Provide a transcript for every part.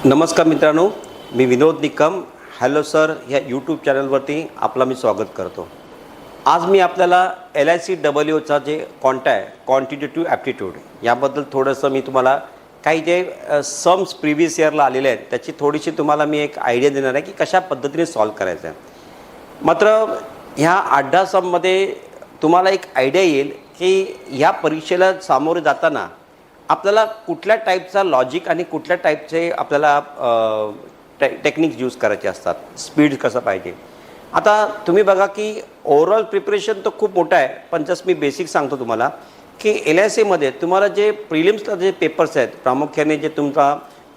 नमस्कार मित्रांनो, मी विनोद Nikam hello sir ह्या यूट्यूब चॅनलवरती आपला मी स्वागत करतो. आज मी आपल्याला LICWचा जे क्वांटिटेटिव्ह ॲप्टिट्यूड याबद्दल थोडंसं मी तुम्हाला काही जे सम्स प्रिव्हियस इयरला आलेले आहेत त्याची थोडीशी तुम्हाला मी एक आयडिया देणार आहे की कशा पद्धतीने सॉल्व करायचं आहे. मात्र ह्या 8-10 सम्समध्ये तुम्हाला एक आयडिया येईल की ह्या परीक्षेला सामोरे जाताना आपल्याला कुठल्या टाईपचा लॉजिक आणि कुठल्या टाईपचे आपल्याला टेक्निक्स यूज करायचे असतात, स्पीड कसं पाहिजे. आता तुम्ही बघा की ओव्हरऑल प्रिपरेशन तर खूप मोठं आहे, पण जस्ट मी बेसिक सांगतो तुम्हाला की LICमध्ये तुम्हाला जे प्रिलिम्सला जे पेपर्स आहेत प्रामुख्याने जे तुमचा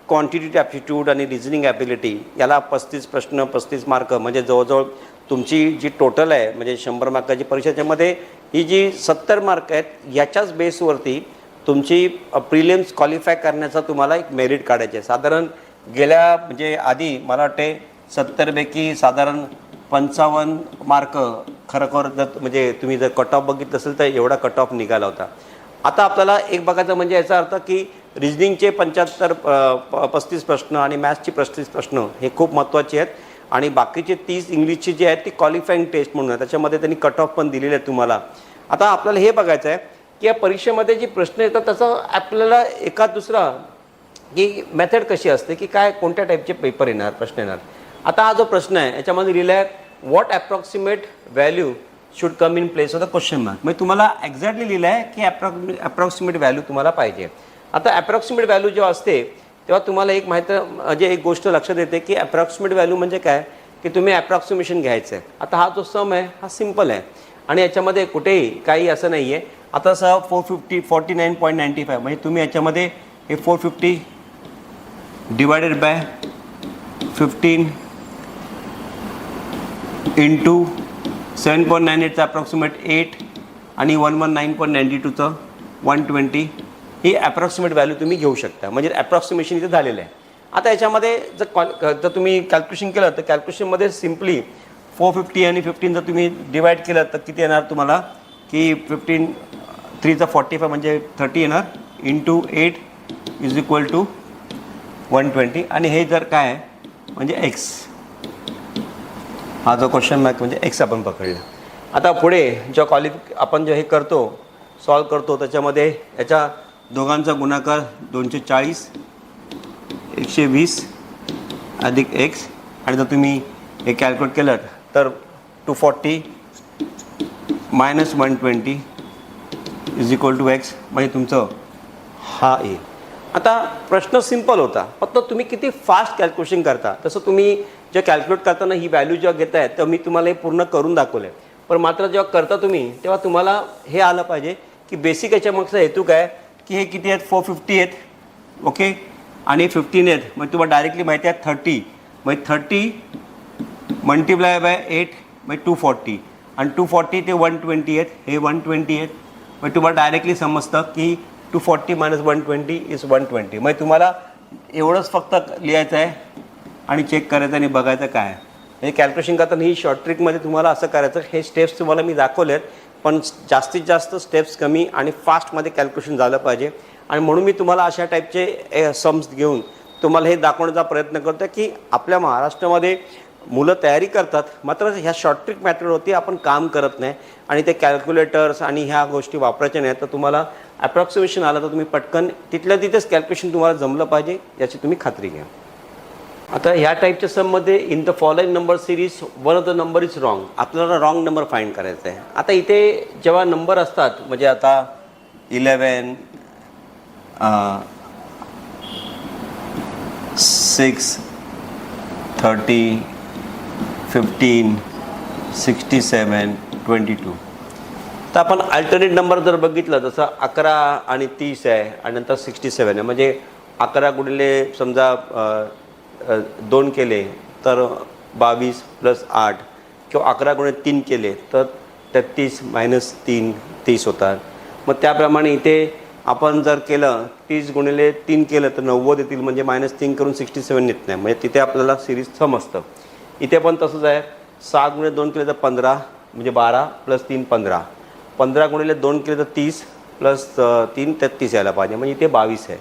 क्वांटिटेटिव्ह ॲप्टिट्यूड आणि रिझनिंग ॲबिलिटी याला 35 प्रश्न 35 मार्क म्हणजे जवळजवळ तुमची जी टोटल आहे म्हणजे 100 मार्काची परीक्षा त्याच्यामध्ये ही जी 70 मार्क आहेत याच्याच बेसवरती तुमची प्रिलिम्स क्वालिफाय करण्याचा तुम्हाला एक मेरिट काढायचे आहे. साधारण गेल्या म्हणजे आधी मला वाटते 70 पैकी साधारण 55 मार्क खरोखर जर म्हणजे तुम्ही जर कट ऑफ बघितलं असेल तर एवढा कट ऑफ निघाला होता. आता आपल्याला एक बघायचं म्हणजे याचा अर्थ की रिजनिंगचे 35 प्रश्न आणि मॅथ्सचे 35 प्रश्न हे खूप महत्त्वाचे आहेत आणि बाकीचे 30 इंग्लिशचे जे आहेत ती क्वालिफाईंग टेस्ट म्हणून आहे, त्याच्यामध्ये त्यांनी कट ऑफ पण दिलेले आहेत तुम्हाला. आता आपल्याला हे बघायचं आहे की या परीक्षेमध्ये जे प्रश्न येतात त्याचा आपल्याला एखाद दुसरा की मेथड कशी असते की काय कोणत्या टाईपचे पेपर येणार प्रश्न येणार. आता हा जो प्रश्न आहे याच्यामध्ये लिहिलं आहे what approximate value should come in place of the question mark. म्हणजे तुम्हाला एक्झॅक्टली लिहिलं आहे की ॲप्रॉक्सिमेट व्हॅल्यू तुम्हाला पाहिजे. आता ॲप्रॉक्सिमेट व्हॅल्यू जेव्हा असते तेव्हा तुम्हाला एक माहिती म्हणजे एक गोष्ट लक्षात येते की ॲप्रॉक्सिमेट व्हॅल्यू म्हणजे काय की तुम्ही ॲप्रॉक्सिमेशन घ्यायचं आहे. आता हा जो सम आहे हा सिम्पल आहे आणि याच्यामध्ये कुठेही काही असं नाही आहे. आता सर 49.95 म्हणजे तुम्ही याच्यामध्ये हे 450 डिवायडेड बाय 15 इंटू 7.98चा अप्रॉक्सिमेट 8 आणि 119.92चं 120 ही ॲप्रॉक्सिमेट व्हॅल्यू तुम्ही घेऊ शकता. म्हणजे ॲप्रॉक्सिमेशन इथे झालेलं आहे. आता याच्यामध्ये जर तुम्ही कॅल्क्युलेशन केलं तर कॅल्क्युलेशनमध्ये सिम्पली 450 आणि 15 जर तुम्ही डिवाईड केलं तर किती येणार तुम्हाला की 15 3 45 म्हणजे 30 येणार इंटू 8 इज इक्वल टू 120 आणि हे जर काय म्हणजे एक्स हा जो क्वेश्चन मार्क म्हणजे एक्स आपण पकडला. आता पुढे जेव्हा आपण जे हे करतो सॉल्व करतो त्याच्यामध्ये याच्या दोघांचा गुणाकार 240 120 अधिक एक्स आणि जर तुम्ही हे कॅल्क्युलेट केलं तर 240 minus 120 is equal to X म्हणजे तुमचं हा येईल. आता प्रश्न सिम्पल होता, फक्त तुम्ही किती फास्ट कॅल्क्युलेशन करता. तसं तुम्ही जे कॅल्क्युलेट करताना ही व्हॅल्यू जेव्हा घेताय तर मी तुम्हाला हे पूर्ण करून दाखवलं आहे. पण मात्र जेव्हा करता तुम्ही तेव्हा तुम्हाला हे आलं पाहिजे की बेसिक याच्या मागचा हेतू काय की हे किती आहेत 450 आहेत ओके आणि 15 आहेत म्हणजे तुम्हाला डायरेक्टली माहिती आहे 30 म्हणजे 30 मल्टिप्लाय बाय 8 म्हणजे 240 आणि 240 ते 120 आहेत हे 120 आहेत म्हणजे तुम्हाला डायरेक्टली समजतं की 240 मायनस 120 इज 120. म्हणजे तुम्हाला एवढंच फक्त लिहायचं आहे आणि चेक करायचं आणि बघायचं काय आहे. हे कॅल्क्युलेशन करताना ही शॉर्ट ट्रिकमध्ये तुम्हाला असं करायचं. हे स्टेप्स तुम्हाला मी दाखवले आहेत पण जास्तीत जास्त स्टेप्स कमी आणि फास्टमध्ये कॅल्क्युलेशन झालं पाहिजे आणि म्हणून मी तुम्हाला अशा टाईपचे सम्स घेऊन तुम्हाला हे दाखवण्याचा प्रयत्न करतो की आपल्या महाराष्ट्रामध्ये मुलं तयारी करतात मात्र ह्या शॉर्ट ट्रिक मॅथडवरती आपण काम करत नाही आणि ते कॅल्क्युलेटर्स आणि ह्या गोष्टी वापरायच्या नाही. तर तुम्हाला ॲप्रॉक्सिमेशन आलं तर तुम्ही पटकन तिथल्या तिथेच कॅल्क्युलेशन तुम्हाला जमलं पाहिजे याची तुम्ही खात्री घ्या. आता ह्या टाईपच्या सममध्ये in the following number series one of the number is wrong. आपल्याला रॉंग नंबर फाइंड करायचा आहे. आता इथे जेव्हा नंबर असतात म्हणजे आता 11 6 30 15 67 22 तर आपण अल्टरनेट नंबर जर बघितलं जसं 11 आणि 30 आहे आणि नंतर 67 आहे म्हणजे 11 गुणिले समजा 2 केले तर 22 प्लस 8 किंवा 11 गुणिले 3 केले तर 33 मायनस 3 30 होतात. मग त्याप्रमाणे इथे आपण जर केलं 30 गुणिले 3 केलं तर 90 येतील म्हणजे -3 करून 67 येत नाही म्हणजे तिथे आपल्याला सिरीज समजतं. इथे पण तसंच आहे 7 गुणिले 2 केले तर 15 म्हणजे 12 प्लस 3 15 15 गुणिले 2 केले तर 30 प्लस 3 33 यायला पाहिजे म्हणजे इथे 22 आहे.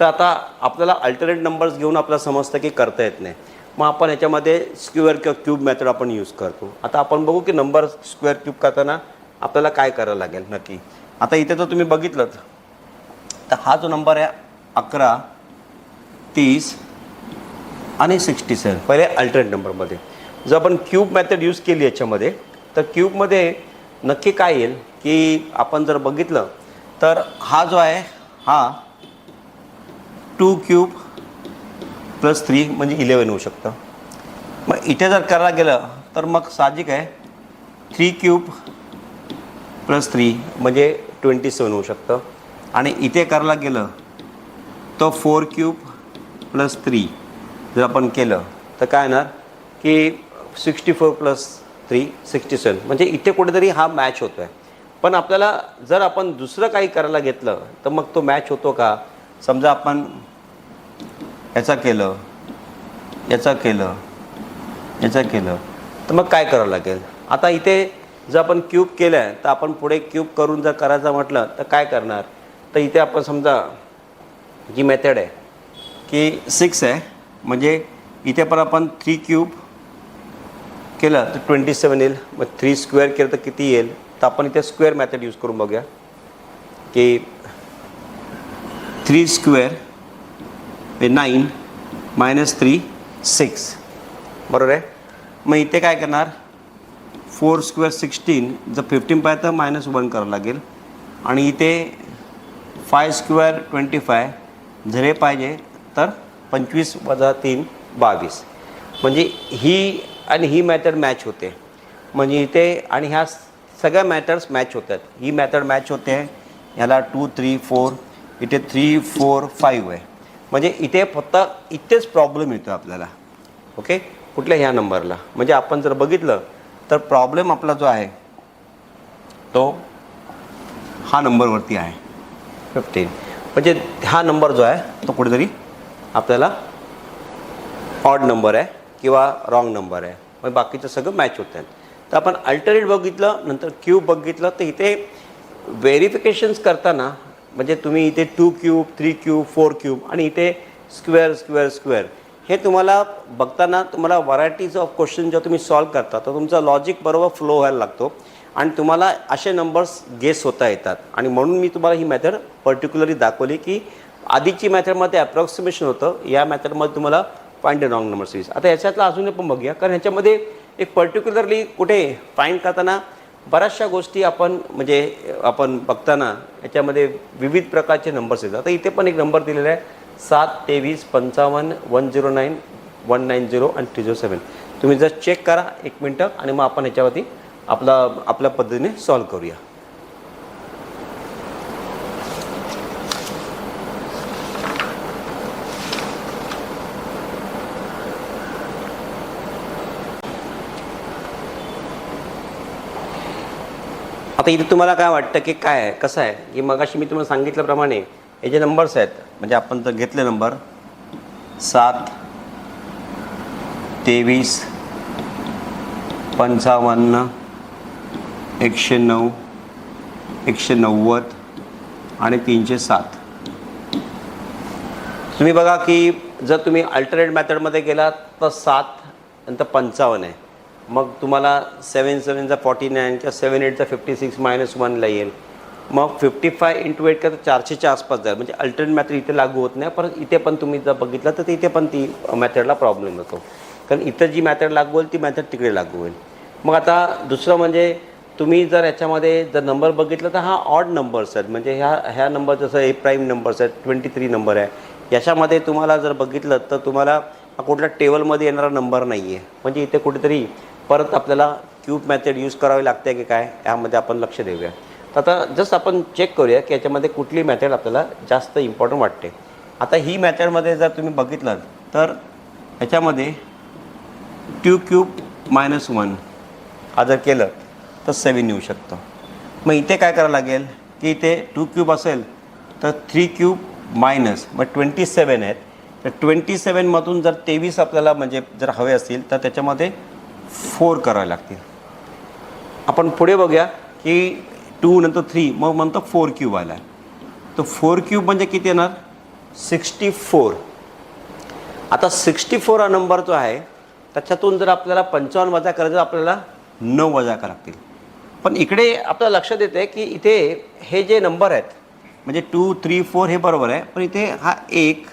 तर आता आपल्याला अल्टरनेट नंबर्स घेऊन आपल्याला समजतं की करता येत नाही, मग आपण याच्यामध्ये स्क्वेअर किंवा क्यूब मेथड आपण यूज करतो. आता आपण बघू की नंबर स्क्वेअर क्यूब करताना आपल्याला काय करावं लागेल नक्की. आता इथे जर तुम्ही बघितलं तर हा जो नंबर आहे 11, 30 आणि 67 पहिले अल्टरनेट नंबरमध्ये. जर आपण क्यूब मेथड यूज केली याच्यामध्ये तर क्यूबमध्ये नक्की काय येईल की आपण जर बघितलं तर हा जो आहे हा 2 क्यूब प्लस 3 म्हणजे 11 होऊ शकतं. मग इथे जर करायला गेलं तर मग साहजिक आहे 3 क्यूब प्लस 3 म्हणजे 27 होऊ शकतं. आणि इथे करायला गेलं तर 4 क्यूब प्लस 3 जर आपण केलं तर काय येणार की 64 प्लस 3 67 म्हणजे इथे कुठेतरी हा मॅच होतो आहे. पण आपल्याला जर आपण दुसरं काही करायला घेतलं तर मग तो मॅच होतो का. समजा आपण याचा केलं, याचा केलं, याचा केलं तर मग काय करावं लागेल. आता इथे जर आपण क्यूब केलं आहे तर आपण पुढे क्यूब करून जर करायचं म्हटलं तर काय करणार. तर इथे आपण समजा जी मेथड आहे की 6 आहे म्हणजे इथे पण आपण 3 क्यूब केलं तर 27 येईल. मग 3 स्क्वेअर केलं तर किती येईल. तर आपण इथे स्क्वेअर मेथड यूज करून बघूया की 3 स्क्वेअर 9 मायनस 3 6 बरोबर आहे. मग इथे काय करणार 4 स्क्वेअर 16 जर 15 पाहिजे तर -1 करावं लागेल. आणि इथे 5 स्क्वेअर 25 जर हे पाहिजे तर 25 वजा 3 22 म्हणजे ही आणि ही मेथड मॅच होते. म्हणजे इथे आणि ह्या सगळ्या मॅथड्स मॅच होतात. ही मेथड मॅच होते, ह्याला 2 3 4 इथे 3 4 5 आहे. म्हणजे इथे फक्त इथेच प्रॉब्लेम येतो आपल्याला. ओके कुठल्या ह्या नंबरला. म्हणजे आपण जर बघितलं तर प्रॉब्लेम आपला जो आहे तो हा नंबरवरती आहे 15. म्हणजे हा नंबर जो आहे तो कुठेतरी आपल्याला ऑड नंबर आहे किंवा रॉंग नंबर आहे. मग बाकीचं सगळं मॅच होत आहे. तर आपण अल्टरनेट बघितलं नंतर क्यूब बघितलं तर इथे व्हेरिफिकेशन्स करताना म्हणजे तुम्ही इथे 2 क्यूब 3 क्यूब 4 क्यूब आणि इथे स्क्वेअर स्क्वेअर स्क्वेअर हे तुम्हाला बघताना तुम्हाला व्हरायटीज ऑफ क्वेश्चन जेव्हा तुम्ही सॉल्व करता तर तुमचा लॉजिक बरोबर फ्लो व्हायला लागतो आणि तुम्हाला असे नंबर्स गेस होता येतात. आणि म्हणून मी तुम्हाला ही मेथड पर्टिक्युलरली दाखवली की आधीची मेथडमध्ये अप्रॉक्सिमेशन होतं, या मेथडमध्ये तुम्हाला find the wrong number series. आता याच्यातला अजून पण बघूया कारण ह्याच्यामध्ये एक पर्टिक्युलरली कुठे फाइंड करताना बऱ्याचशा गोष्टी आपण म्हणजे आपण बघताना याच्यामध्ये विविध प्रकारचे नंबर्स येतात. आता इथे पण एक नंबर दिलेला आहे 7 23 55 109 190 आणि 307. तुम्ही जर चेक करा 1 मिनटं आणि मग आपण ह्याच्यावरती आपल्या पद्धतीने सॉल्व करूया. आता इथे तुम्हाला काय वाटतं की काय आहे कसं आहे की मगाशी मी तुम्हाला सांगितल्याप्रमाणे हे जे नंबर्स आहेत म्हणजे आपण जर घेतले नंबर 7 23 55 109 190 आणि 307. तुम्ही बघा की जर तुम्ही अल्टरनेट मेथडमध्ये गेलात तर 7 नंतर 55 आहे. मग तुम्हाला 7 7 चा 49 किंवा 7 8 चा 56 -1 ला येईल. मग 55 × 8 का 400च्या आसपास जाईल. म्हणजे अल्टरनेट मेथड इथे लागू होत नाही. परत इथे पण तुम्ही जर बघितलं तर इथे पण ती मेथडला प्रॉब्लेम होतो कारण इथं जी मेथड लागू होईल ती मेथड तिकडे लागू होईल. मग आता दुसरं म्हणजे तुम्ही जर याच्यामध्ये जर नंबर बघितलं तर हा ऑड नंबर्स आहेत. म्हणजे ह्या नंबर जसं ए प्राईम नंबर्स आहेत 23 नंबर आहे. याच्यामध्ये तुम्हाला जर बघितलं तर तुम्हाला हा कुठल्या टेबलमध्ये येणारा नंबर नाही आहे. म्हणजे इथे कुठेतरी परत आपल्याला क्यूब मेथड यूज करावी लागते की काय यामध्ये आपण लक्ष देऊया. तर आता जस्ट आपण चेक करूया की याच्यामध्ये कुठली मेथड आपल्याला जास्त इम्पॉर्टंट वाटते. आता ही मेथडमध्ये जर तुम्ही बघितलं तर याच्यामध्ये 2 क्यूब -1 हा जर केलं तर 7 येऊ शकतं. मग इथे काय करावं लागेल की इथे 2 क्यूब असेल तर 3 क्यूब मायनस मग 27 आहेत. तर 27मधून जर 23 आपल्याला म्हणजे जर हवे असतील तर त्याच्यामध्ये 4 करावे लागतील. आपण पुढे बघूया की 2 नंतर 3 मग म्हणतो 4 क्यूब आला. तर 4 क्यूब म्हणजे किती येणार 64. आता 64 हा नंबर जो आहे त्याच्यातून जर आपल्याला 55 वजा करायचं आपल्याला 9 वजा करावे लागतील. पण इकडे आपल्याला लक्षात येते की इथे हे जे नंबर आहेत म्हणजे 2, 3, 4 हे बरोबर आहे, पण इथे हा 1,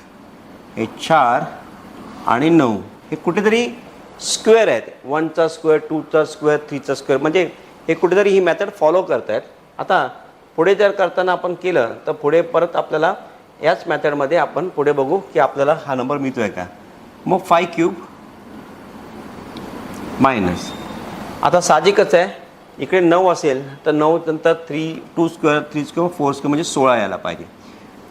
हे 4 आणि 9 हे कुठेतरी स्क्वेअर आहेत. 1चा स्क्वेअर, 2चा स्क्वेअर, 3चा स्क्वेअर, म्हणजे हे कुठेतरी ही मेथड फॉलो करत आहेत. आता पुढे जर करताना आपण केलं तर पुढे परत आपल्याला याच मेथडमध्ये आपण पुढे बघू की आपल्याला हा नंबर मिळतो आहे का. मग 5 क्यूब मायनस, आता साहजिकच आहे इकडे 9 असेल तर 9 नंतर 2 स्क्वेअर, 3 स्क्वेअर, 4 स्क्वेअर म्हणजे 16 यायला पाहिजे.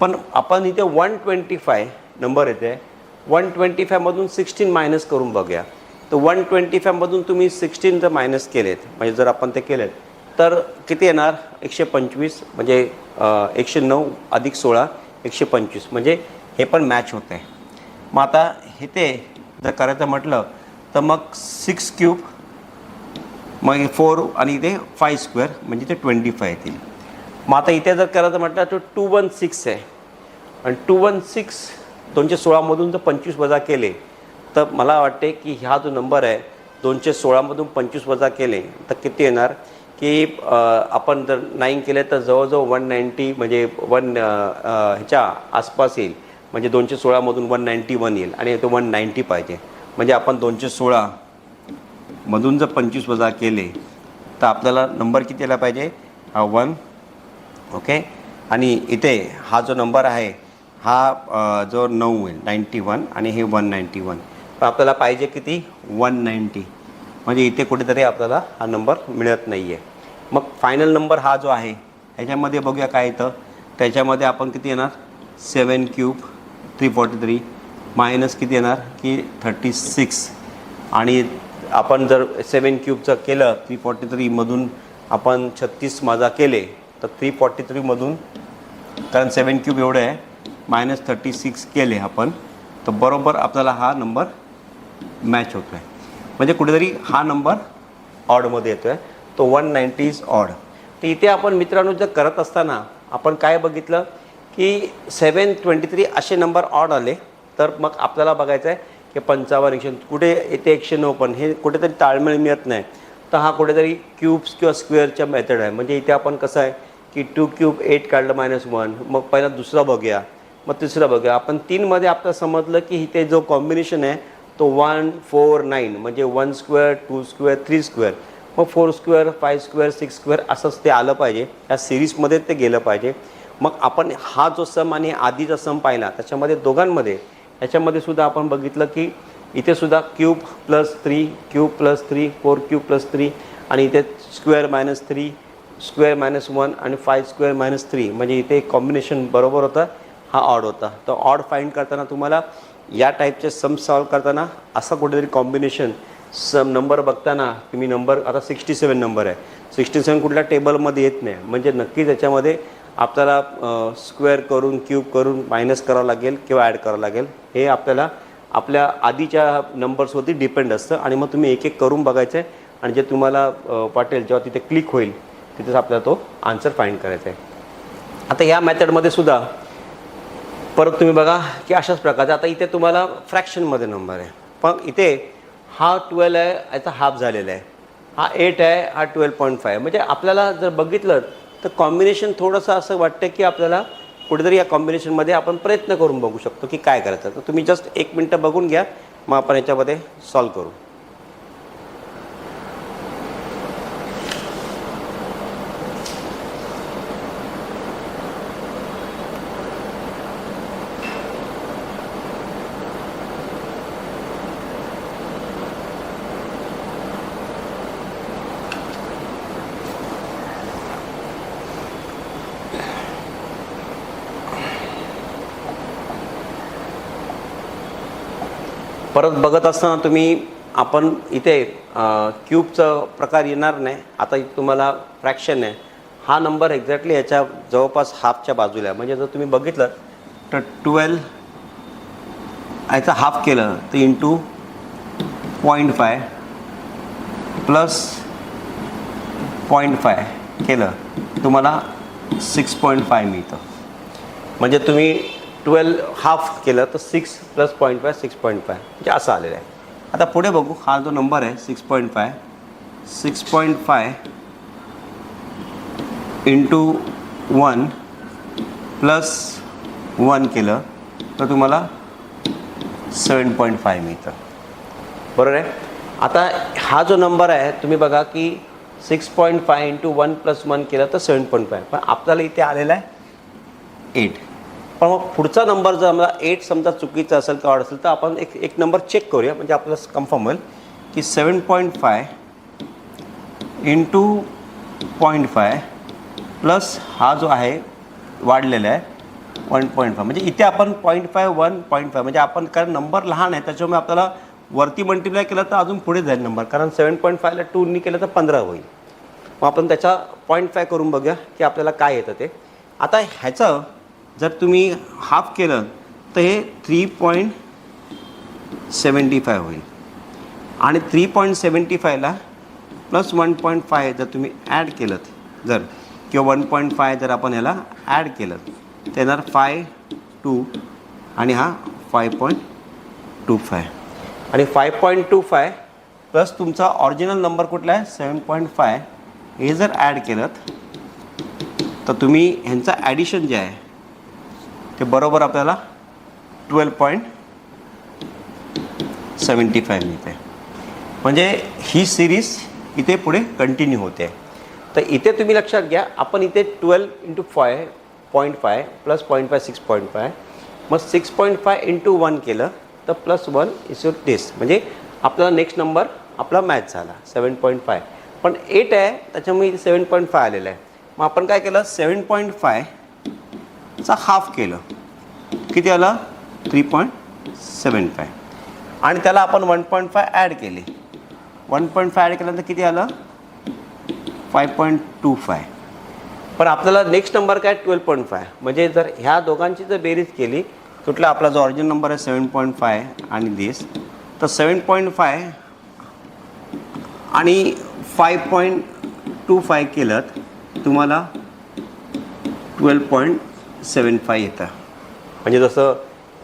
पण आपण इथे 125 नंबर येते. 125मधून 16 मायनस करून बघूया. तर 125मधून तुम्ही 16 जर मायनस केलेत म्हणजे जर आपण ते केलेत तर किती येणार. 125 म्हणजे 109 अधिक 16 125 म्हणजे हे पण मॅच होतं आहे. मग आता हे ते जर करायचं म्हटलं तर मग 6 क्यूब मग 4 आणि इथे 5 स्क्वेअर म्हणजे ते 25 येतील. मग आता इथे जर करायचं म्हटलं तर 216 आहे आणि 216 216मधून जर 25 वजा केले तर मला वाटते की हा जो नंबर आहे 216मधून 25 वजा केले तर किती येणार की आपण जर 9 केले तर जवळजवळ 190 म्हणजे ह्याच्या आसपास येईल. म्हणजे 216मधून 191 येईल आणि तो 190 पाहिजे. म्हणजे आपण 216मधून जर 25 वजा केले तर आपल्याला नंबर किती यायला पाहिजे. हा 1. ओके. आणि इथे हा जो नंबर आहे हा जो 9 होईल 91 आणि हे 191. तर आपल्याला पाहिजे किती 190. म्हणजे इथे कुठेतरी आपल्याला हा नंबर मिळत नाही आहे. मग फायनल नंबर हा जो आहे ह्याच्यामध्ये बघूया काय येतं. त्याच्यामध्ये आपण किती येणार 7 क्यूब 343 मायनस किती येणार की 36. आणि आपण जर 7 क्यूबचं केलं 343मधून आपण 36 वजा केले तर 343मधून कारण 7 क्यूब एवढं आहे मायनस 36 केले आपण तर बरोबर आपल्याला हा नंबर मॅच होतो आहे. म्हणजे कुठेतरी हा नंबर ऑडमध्ये येतो आहे. तो 190 इज ऑड. तर इथे आपण मित्रांनो जर करत असताना आपण काय बघितलं की 723 असे नंबर ऑड आले तर मग आपल्याला बघायचं आहे की 55 100 कुठे येते 109 पण हे कुठेतरी ताळमेळ मिळत नाही. तर हा कुठेतरी क्यूब्स किंवा स्क्वेअरच्या मेथड आहे. म्हणजे इथे आपण कसं आहे की 2 क्यूब 8 काढलं -1. मग पहिला दुसरा बघूया मग तिसरा बघूया. आपण 3मध्ये आपल्याला समजलं की इथे जो कॉम्बिनेशन आहे तो 1 4 9 म्हणजे 1 स्क्वेअर 2 स्क्वेअर 3 स्क्वेअर मग 4 स्क्वेअर 5 स्क्वेअर 6 स्क्वेअर असंच ते आलं पाहिजे. या सिरीजमध्ये ते गेलं पाहिजे. मग आपण हा जो सम आणि आधीचा सम पाहिला त्याच्यामध्ये दोघांमध्ये याच्यामध्ये सुद्धा आपण बघितलं की इथे सुद्धा क्यूब +3 क्यूब +3 4 क्यूब +3 आणि इथे स्क्वेअर -3 स्क्वेअर -1 आणि 5 स्क्वेअर -3 म्हणजे इथे कॉम्बिनेशन बरोबर होतं. हा ऑड होता. तर ऑड फाइंड करताना तुम्हाला या टाईपचे सम सॉल्व करताना असं कुठेतरी कॉम्बिनेशन सम नंबर बघताना तुम्ही नंबर आता 67 नंबर आहे. 67 कुठल्या टेबलमध्ये येत नाही म्हणजे नक्कीच याच्यामध्ये आपल्याला स्क्वेअर करून क्यूब करून मायनस करावं लागेल किंवा ॲड करावं लागेल. हे आपल्याला आपल्या आधीच्या नंबर्सवरती डिपेंड असतं आणि मग तुम्ही एक एक करून बघायचं आहे आणि जे तुम्हाला वाटेल जेव्हा तिथे क्लिक होईल तिथेच आपल्याला तो आन्सर फाइंड करायचा आहे. आता या मेथडमध्ये सुद्धा परत तुम्ही बघा की अशाच प्रकारचे आता इथे तुम्हाला फ्रॅक्शनमध्ये नंबर आहे पण इथे हा 12 आहे याचा हाफ झालेला आहे. हा 8 आहे हा 12.5 म्हणजे आपल्याला जर बघितलं तर कॉम्बिनेशन थोडंसं असं वाटतं की आपल्याला कुठेतरी या कॉम्बिनेशनमध्ये आपण प्रयत्न करून बघू शकतो की काय करायचं. तर तुम्ही जस्ट 1 मिनटं बघून घ्या मग आपण याच्यामध्ये सॉल्व करू. परत बघत असताना तुम्ही आपण इथे क्यूबचा प्रकार येणार नाही. आता इथे तुम्हाला फ्रॅक्शन आहे हा नंबर एक्झॅक्टली याच्या जवळपास हाफच्या बाजूला आहे. म्हणजे जर तुम्ही बघितलं तर 12 याचा हाफ केलं तर इंटू 0.5 प्लस 0.5 केलं तुम्हाला 6.5 मिळतं. म्हणजे तुम्ही 12 हाफ केलं तर 6 + 0.5 6.5 म्हणजे असं आलेलं आहे. आता पुढे बघू. हा जो नंबर आहे 6.5 6.5 इंटू 1 + 1 केलं तर तुम्हाला 7.5 मिळतं. बरोबर आहे. आता हा जो नंबर आहे तुम्ही बघा की 6.5 इंटू 1 + 1 केलं तर 7.5, पण आपल्याला इथे आलेला आहे 8. पण मग पुढचा नंबर जर आम्हाला 8 समजा चुकीचा असेल किंवा असेल तर आपण एक नंबर चेक करूया, म्हणजे आपल्याला कन्फर्म होईल की 7.5 इंटू 0.5 प्लस हा जो आहे वाढलेला आहे 1.5, म्हणजे इथे आपण 0.5 1.5 म्हणजे आपण, कारण नंबर लहान आहे त्याच्यामुळे आपल्याला वरती मल्टिप्लाय केलं तर अजून पुढे जाईल नंबर, कारण 7.5ला 2नी केलं तर 15 होईल. मग आपण त्याचा 0.5 करून बघूया की आपल्याला काय येतं ते. आता ह्याचं जर तुम्ही हाफ केलं तर हे 3.75 होईल, आणि 3.75ला प्लस 1.5 जर तुम्ही ॲड केलं जर, किंवा 1.5 जर आपण ह्याला ॲड केलं तर येणार 5.2 आणि हा 5.25, आणि 5.25 प्लस तुमचा ऑरिजिनल नंबर कुठला आहे 7.5 हे जर ॲड केलं तर तुम्ही ह्यांचं ॲडिशन जे आहे ते बरोबर आपल्याला 12.75 मिळते. म्हणजे ही सिरीज इथे पुढे कंटिन्यू होते. तर इथे तुम्ही लक्षात घ्या, आपण इथे 12 इंटू 5.5 प्लस 0.5 6.5, मग 6.5 इंटू 1 केलं तर प्लस 1 इज युअर दिस, म्हणजे आपला नेक्स्ट नंबर आपला मॅच झाला 7.5. पण 8 आहे त्याच्यामुळे 7.5 आलेलं आहे. मग आपण काय केलं 7.5चा हाफ केलं, किती आलं 3.75, आणि त्याला आपण 1.5 ॲड केले. 1.5 ॲड केल्यानंतर किती आलं 5.25. पण आपल्याला नेक्स्ट नंबर काय 12.5, म्हणजे जर ह्या दोघांची जर बेरीज केली, कुठला आपला जो ऑरिजिनल नंबर आहे 7.5 आणि दिस, तर 7.5 आणि 5.25 केलं तुम्हाला 12.75 येतं. म्हणजे जसं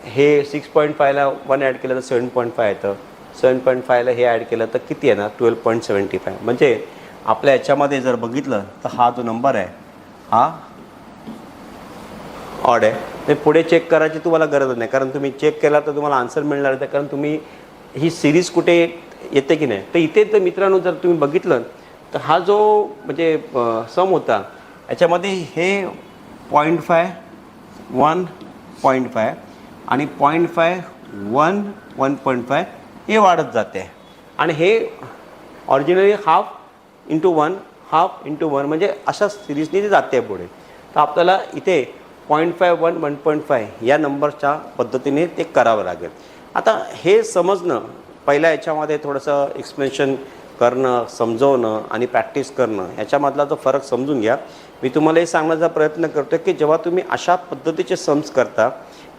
हे 6.5ला 1 ॲड केलं तर 7.5 येतं, 7.5ला हे ॲड केलं तर किती येणार 12.75. म्हणजे आपल्या याच्यामध्ये जर बघितलं तर हा जो नंबर आहे हा ऑड आहे. ते पुढे चेक करायची तुम्हाला गरज नाही, कारण तुम्ही चेक केला तर तुम्हाला आन्सर मिळणार आहे, कारण तुम्ही ही सिरीज कुठे येते की नाही. तर इथे तर मित्रांनो जर तुम्ही बघितलं तर हा जो म्हणजे सम होता याच्यामध्ये हे 0.5 1.5 आणि 0.5 1 1.5 हे वाढत जाते, आणि हे originally half into 1 half into 1 म्हणजे अशा सिरीजने ते जाते पुढे. तर आपल्याला इथे 0.5 1 1.5 या नंबरच्या पद्धतीने ते करावं लागेल. आता हे समजणं पहिल्या याच्यामध्ये थोडंसं एक्सप्लेनेशन करणं, समजवणं आणि प्रॅक्टिस करणं याच्यामधला जो फरक समजून घ्या. मी तुम्हाला हे सांगण्याचा प्रयत्न करतो की जेव्हा तुम्ही अशा पद्धतीचे सम्स करता,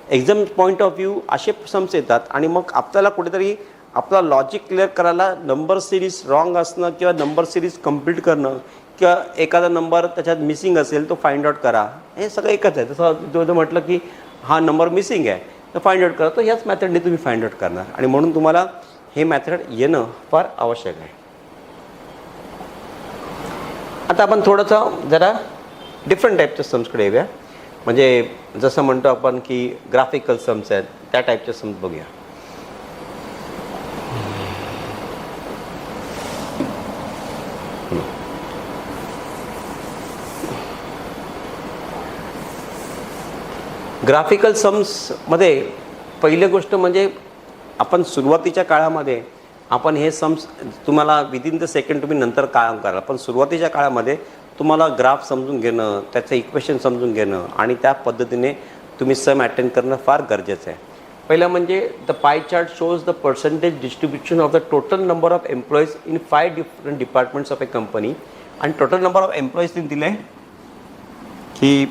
एक्झाम पॉईंट ऑफ व्ह्यू असे सम्स येतात, आणि मग आपल्याला कुठेतरी आपला लॉजिक क्लिअर करायला नंबर सिरीज रॉंग असणं किंवा नंबर सिरीज कंप्लीट करणं किंवा एखादा नंबर त्याच्यात मिसिंग असेल तो फाइंड आउट करा, हे सगळं एकच आहे. जसं जो म्हटलं की हा नंबर मिसिंग आहे तर फाइंड आउट करा, तर ह्याच मेथडने तुम्ही फाइंड आउट करणार, आणि म्हणून तुम्हाला हे मेथड येणं फार आवश्यक आहे. आता आपण थोडंसं जरा डिफरंट टाईपच्या सम्सकडे येऊया. म्हणजे जसं म्हणतो आपण की ग्राफिकल सम्स आहेत त्या टाईपचे सम्स बघूया. ग्राफिकल सम्समध्ये पहिली गोष्ट म्हणजे आपण सुरुवातीच्या काळामध्ये आपण हे सम्स तुम्हाला विदिन द सेकंड तुम्ही नंतर काम करा, पण सुरुवातीच्या काळामध्ये तुम्हाला ग्राफ समजून घेणं, त्याचं इक्वेशन समजून घेणं आणि त्या पद्धतीने तुम्ही सम अटेंड करणं फार गरजेचं आहे. पहिलं म्हणजे the pie chart shows the percentage distribution of the total number of employees in 5 different departments of A company, आणि टोटल नंबर ऑफ एम्प्लॉईज दिलं आहे की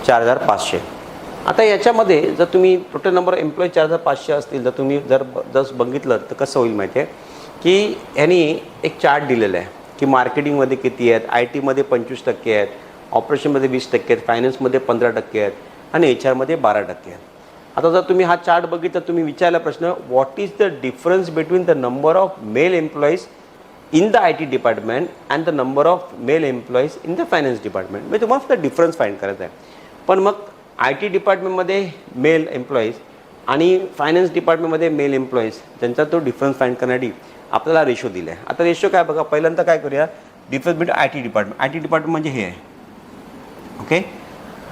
4500. आता याच्यामध्ये जर तुम्ही टोटल नंबर एम्प्लॉई 4500 असतील, जर तुम्ही जर बघितलं तर कसं होईल माहिती आहे की यांनी एक चार्ट दिलेला आहे की मार्केटिंगमध्ये किती आहेत, आय टीमध्ये 25% आहेत, ऑपरेशनमध्ये 20% आहेत, फायनान्समध्ये 15% आहेत आणि एच आरमध्ये 12% आहेत. आता जर तुम्ही हा चार्ट बघितला, तुम्ही विचारला प्रश्न, what is the difference between the number of male employees in the I T department and the number of male employees in the finance department. म्हणजे तुम्हाला फक्त डिफरन्स फाईंड करायचा आहे. पण मग आय टी डिपार्टमेंटमध्ये मेल एम्प्लॉईज आणि finance डिपार्टमेंटमध्ये मेल एम्प्लॉईज त्यांचा तो डिफरन्स फाईंड करण्यासाठी आपल्याला रेशो दिला आहे. आता रेशो काय बघा, पहिल्यांदा काय करूया, difference between I T department. I T department म्हणजे हे आहे. ओके,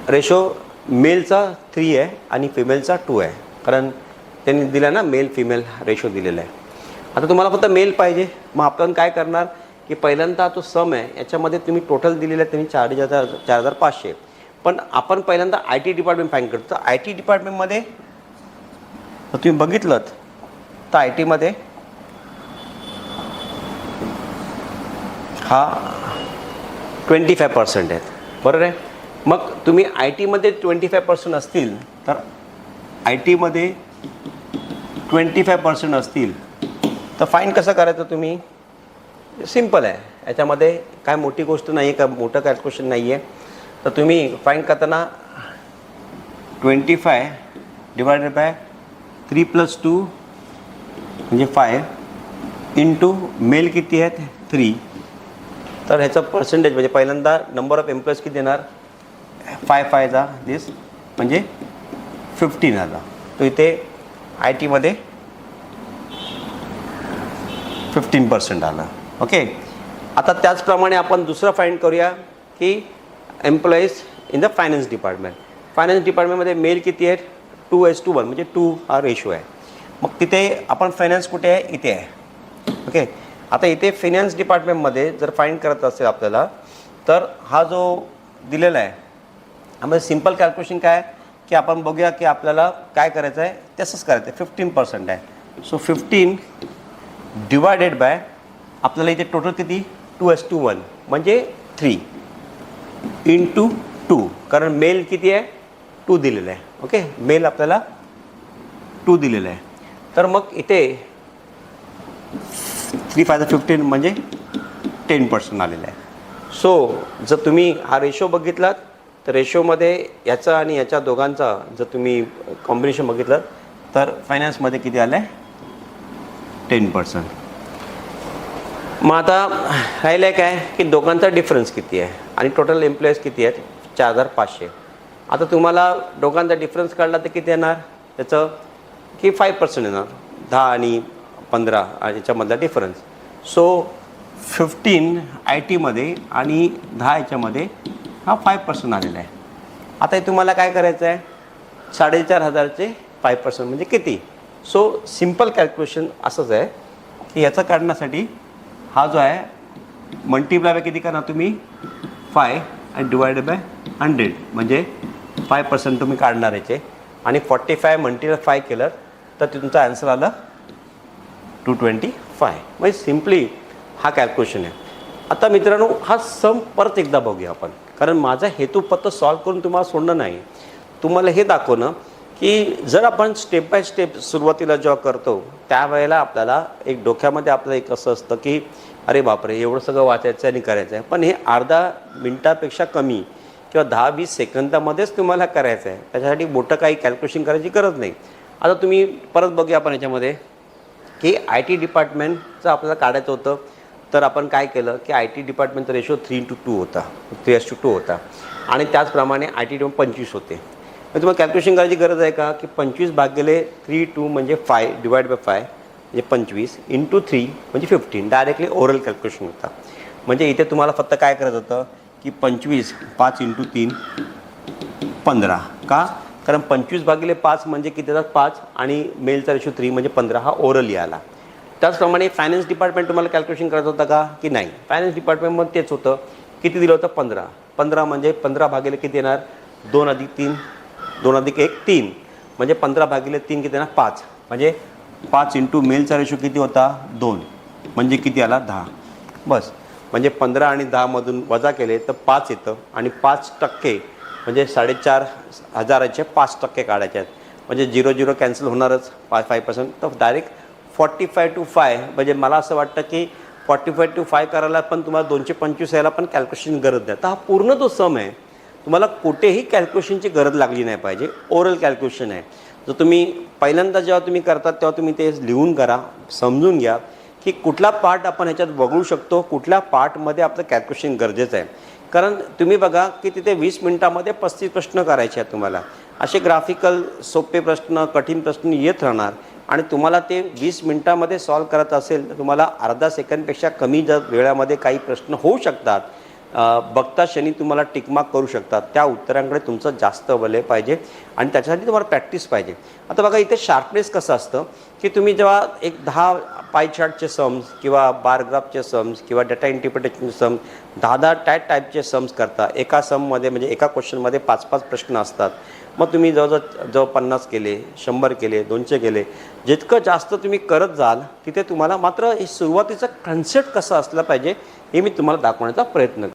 रेशो मेलचा 3 आहे आणि फिमेलचा 2 आहे, कारण त्यांनी दिला ना मेल फिमेल रेशो दिलेला आहे. आता तुम्हाला फक्त मेल पाहिजे, मग आपण काय करणार की पहिल्यांदा तो सम आहे याच्यामध्ये तुम्ही टोटल दिलेलं आहे, तुम्ही 4,500. पण आपण पहिल्यांदा आय टी डिपार्टमेंट फाईंड करतो. आय टी डिपार्टमेंटमध्ये तर तुम्ही बघितलं तर आय टीमध्ये हा 25% आहेत, बरोबर आहे. मग तुम्ही आय टीमध्ये 25% असतील तर आय टीमध्ये 25% असतील तर फाईंड कसं करायचं तुम्ही, सिम्पल आहे. याच्यामध्ये काय मोठी गोष्ट नाही आहे, का मोठं कॅल्क्युलेशन नाही आहे. तर तुम्ही फाईंड करताना 25 डिवायडेड बाय 3 + 2 म्हणजे 5 इंटू मेल किती आहेत 3. तर ह्याचं पर्सेंटेज म्हणजे पहिल्यांदा नंबर ऑफ एम्प्लॉईज किती देणार, 5 दिस म्हणजे 15 आला. तो इथे आय टीमध्ये 15% आलं. ओके, आता त्याचप्रमाणे आपण दुसरं फाईंड करूया की employees in the finance department. Finance डिपार्टमेंटमध्ये मेल किती आहेत, 2:1 म्हणजे 2 हा रेशो आहे. मग तिथे आपण फायनान्स कुठे आहे, इथे आहे. ओके, आता इथे फायनान्स डिपार्टमेंटमध्ये जर फाईंड करत असेल आपल्याला तर हा जो दिलेला आहे आम्हाला सिम्पल कॅल्क्युलेशन काय की आपण बघूया की आपल्याला काय करायचं आहे, तसंच करायचं आहे. 15% आहे. सो 15 डिवायडेड बाय आपल्याला इथे टोटल किती 2:1 म्हणजे 3 इंटू 2, कारण मेल किती आहे 2 दिलेलं आहे. ओके, मेल आपल्याला 2 दिलेलं आहे. तर मग इथे 3 × 5 = 15 म्हणजे 10% आलेलं आहे. सो जर तुम्ही हा रेशो बघितलात तर रेशोमध्ये याचा आणि याच्या दोघांचा जर तुम्ही कॉम्बिनेशन बघितलं तर फायनान्समध्ये किती आलं आहे 10%. मग आता राहिलं आहे काय की दोघांचा डिफरन्स किती आहे आणि टोटल एम्प्लॉईज किती आहेत 4,500. आता तुम्हाला दोघांचा डिफरन्स काढला तर किती येणार त्याचं की 5% येणार, 10 आणि 15 याच्यामधला डिफरन्स. सो 15 आय टीमध्ये आणि 10 याच्यामध्ये हा 5% आलेला आहे. आता हे तुम्हाला काय करायचं आहे, 4,500चे 5% म्हणजे किती. सो सिम्पल कॅल्क्युलेशन असंच आहे की याचं काढण्यासाठी हा जो आहे मल्टिप्लाय बाय किती करणार तुम्ही 5 आणि डिवायडेड बाय 100 म्हणजे 5% तुम्ही काढणार याचे आणि 45 × 5 केलं तर तुमचा आन्सर आला 225. म्हणजे सिम्पली हा कॅल्क्युलेशन आहे. आता मित्रांनो हा सम परत एकदा बघूया आपण, कारण माझा हेतू फक्त सॉल्व करून तुम्हाला सोडणं नाही, तुम्हाला हे दाखवणं की जर आपण स्टेप बाय स्टेप सुरुवातीला जेव्हा करतो त्यावेळेला आपल्याला एक डोक्यामध्ये आपलं एक असं असतं की अरे बापरे एवढं सगळं वाचायचं आणि करायचं आहे. पण हे अर्धा मिनटापेक्षा कमी किंवा 10-20 सेकंदामध्येच तुम्हाला करायचं आहे. त्याच्यासाठी मोठं काही कॅल्क्युलेशन करायची गरज नाही. आता तुम्ही परत बघूया आपण याच्यामध्ये की आय टी डिपार्टमेंटचं आपल्याला काढायचं होतं. तर आपण काय केलं की आय टी डिपार्टमेंटचा रेशो 3:2 होता, 3:2 होता आणि त्याचप्रमाणे आय टी डिपार्टमेंट 25 होते. मग तुम्हाला कॅल्क्युलेशन करायची गरज आहे का की 25 भागिले 3:2 म्हणजे 5 डिवाइड बाय 5 म्हणजे 25 इंटू 3 म्हणजे 15. डायरेक्टली ओरल कॅल्क्युलेशन होता. म्हणजे इथे तुम्हाला फक्त काय करायचं होतं की 25 5 × 3 15 का, कारण 25 भागिले 5 म्हणजे किती येतात 5 आणि मेलचा रेशो 3 म्हणजे 15 हा ओरली आला. त्याचप्रमाणे फायनान्स डिपार्टमेंट तुम्हाला कॅल्क्युलेशन करायचं होतं का की नाही, फायनान्स डिपार्टमेंटमध्ये तेच होतं. किती दिलं होतं 15 म्हणजे 15 भागिले किती येणार 2 + 3 2 + 1 3 म्हणजे 15 भागिले 3 किती येणार 5 म्हणजे 5 इंटू मेलचा रेशो किती होता 2 म्हणजे किती आला 10. बस म्हणजे 15 आणि 10मधून वजा केले तर 5 येतं आणि 5% म्हणजे 4,500चे 5% काढायचे आहेत म्हणजे 0 कॅन्सल होणारच 5%. तर डायरेक्ट 45 to 5 म्हणजे मला असं वाटतं की 45 to 5 करायला पण तुम्हाला 225 यायला पण कॅल्क्युलेशन गरज नाही. तर हा पूर्ण जो सम आहे तुम्हाला कुठेही कॅल्क्युलेशनची गरज लागली नाही पाहिजे. ओरल कॅल्क्युलेशन आहे. जर तुम्ही पहिल्यांदा जेव्हा तुम्ही करतात तेव्हा तुम्ही ते लिहून करा, समजून घ्या की कुठला पार्ट आपण ह्याच्यात वगळू शकतो, कुठल्या पार्टमध्ये आपलं कॅल्क्युलेशन गरजेचं आहे. कारण तुम्ही बघा की तिथे 20 मिनटामध्ये 35 प्रश्न करायचे आहेत तुम्हाला. असे ग्राफिकल सोपे प्रश्न, कठीण प्रश्न येत राहणार आणि तुम्हाला ते 20 मिनटामध्ये सॉल्व करत असेल तर तुम्हाला अर्धा सेकंडपेक्षा कमी जर वेळामध्ये काही प्रश्न होऊ शकतात. बघता क्षणी तुम्हाला टिकमार्क करू शकतात. त्या उत्तरांकडे तुमचं जास्त बल पाहिजे आणि त्याच्यासाठी तुम्हाला प्रॅक्टिस पाहिजे. आता बघा इथे शार्पनेस कसं असतं की तुम्ही जेव्हा एक 10 पाय चार्टचे सम्स किंवा बार ग्राफचे सम्स किंवा डेटा इंटरप्रिटेशनचे सम्स 10 टाईपचे सम्स करता. एका सममध्ये म्हणजे एका क्वेश्चनमध्ये 5-5 प्रश्न असतात. मग तुम्ही जवळ 50 केले, 100 केले, 200 केले. जितकं जास्त तुम्ही करत जाल तिथे तुम्हाला मात्र हे सुरुवातीचं कन्सेप्ट कसं असलं पाहिजे हे मी तुम्हाला दाखवण्याचा प्रयत्न